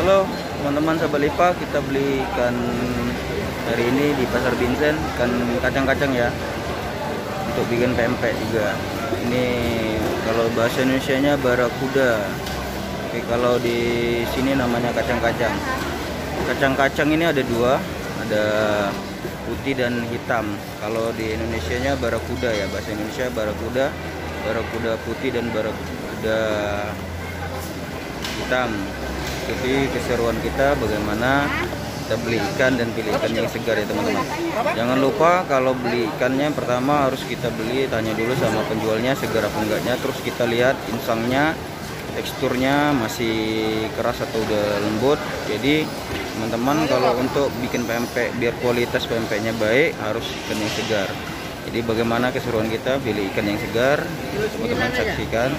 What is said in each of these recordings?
Halo teman-teman sahabat Lipa, kita beli ikan hari ini di Pasar Binsen, ikan kacang-kacang ya, untuk bikin pempek juga. Ini kalau bahasa Indonesianya barakuda, tapi kalau di sini namanya kacang-kacang. Kacang-kacang ini ada dua, ada putih dan hitam. Kalau di Indonesianya barakuda ya, bahasa Indonesia barakuda, barakuda putih dan barakuda hitam. Jadi keseruan kita bagaimana kita beli ikan dan pilih ikan yang segar ya teman-teman. Jangan lupa kalau beli ikannya pertama harus kita beli, tanya dulu sama penjualnya segar apa enggaknya. Terus kita lihat insangnya, teksturnya masih keras atau udah lembut. Jadi teman-teman kalau untuk bikin pempek biar kualitas pempeknya baik harus ikan yang segar. Jadi bagaimana keseruan kita pilih ikan yang segar, teman-teman saksikan.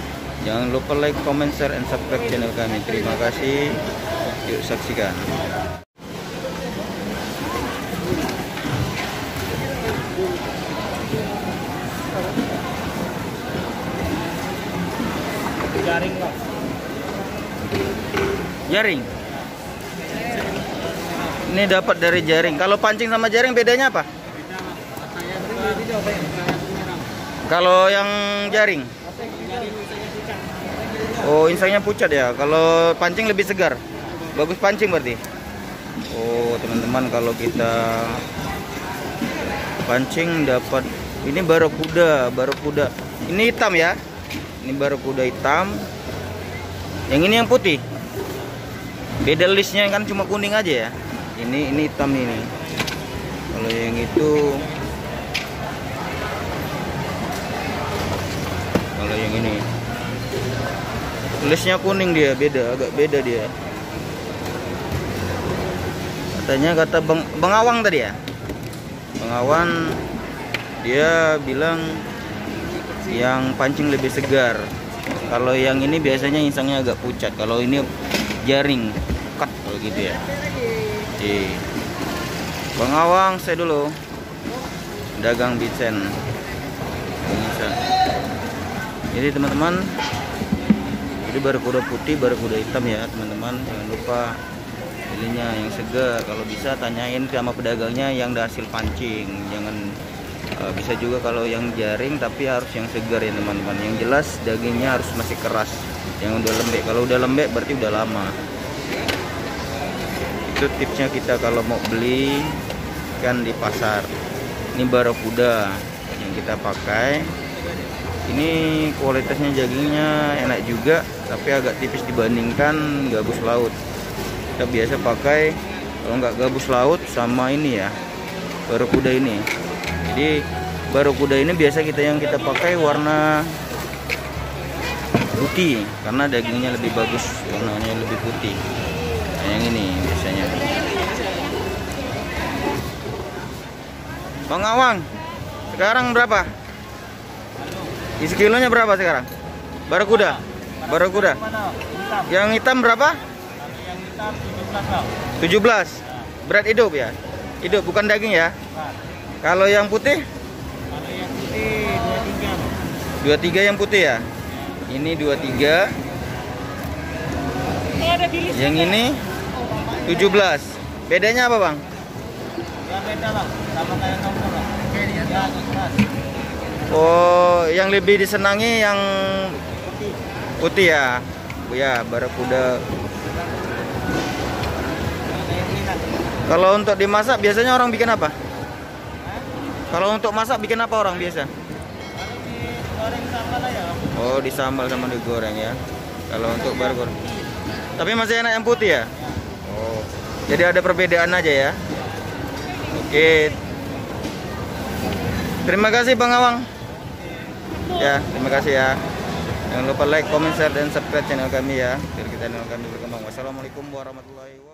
Jangan lupa like, comment, share, and subscribe channel kami. Terima kasih. Yuk saksikan. Jaring Pak. Jaring. Ini dapat dari jaring. Kalau pancing sama jaring bedanya apa? Kalau yang jaring? Oh, insangnya pucat ya. Kalau pancing lebih segar. Bagus pancing berarti. Oh, teman-teman, kalau kita pancing dapat ini barakuda. Ini hitam ya. Ini barakuda hitam. Yang ini yang putih. Beda listnya kan cuma kuning aja ya. Ini hitam ini. Kalau yang itu, kalau yang ini tulisnya kuning, dia beda, agak beda dia. Katanya kata Bang Awang tadi ya. Bang Awang dia bilang yang pancing lebih segar. Kalau yang ini biasanya insangnya agak pucat. Kalau ini jaring, cut kalau gitu ya. Bang Awang, saya dulu dagang Binsen. Jadi teman-teman, ini barakuda putih, barakuda hitam ya teman-teman. Jangan lupa pilihnya yang segar. Kalau bisa tanyain sama pedagangnya yang udah hasil pancing. Jangan bisa juga kalau yang jaring, tapi harus yang segar ya teman-teman. Yang jelas dagingnya harus masih keras. Yang udah lembek. Kalau udah lembek berarti udah lama. Itu tipsnya kita kalau mau beli ikan di pasar. Ini barakuda yang kita pakai. Ini kualitasnya dagingnya enak juga, tapi agak tipis dibandingkan gabus laut. Kita biasa pakai kalau nggak gabus laut sama ini ya, barakuda ini. Jadi barakuda ini biasa yang kita pakai warna putih karena dagingnya lebih bagus, warnanya lebih putih. Nah, yang ini biasanya. Bang Awang, sekarang berapa? Isi kilonya berapa sekarang? Barakuda. Yang hitam berapa? Yang hitam 17 Pak. 17. Berat hidup ya? Hidup bukan daging ya? Kalau yang putih? Kalau yang putih 23. 23 yang putih ya? Ini 23. Yang ini 17. Bedanya apa, Bang? Ya beda Bang, sama kayak nomor Bang. Ya, jelas. Oh, yang lebih disenangi yang putih ya? Ya, barakuda. Kalau untuk dimasak biasanya orang bikin apa? Kalau untuk masak bikin apa orang biasa? Goreng sambal aja. Oh, disambal sama digoreng ya. Kalau untuk barakuda. Tapi masih enak yang putih ya? Oh. Jadi ada perbedaan aja ya. Oke. Terima kasih Bang Awang. Ya, terima kasih ya. Jangan lupa like, comment, share, dan subscribe channel kami ya, biar channel kami berkembang. Wassalamualaikum warahmatullahi wabarakatuh.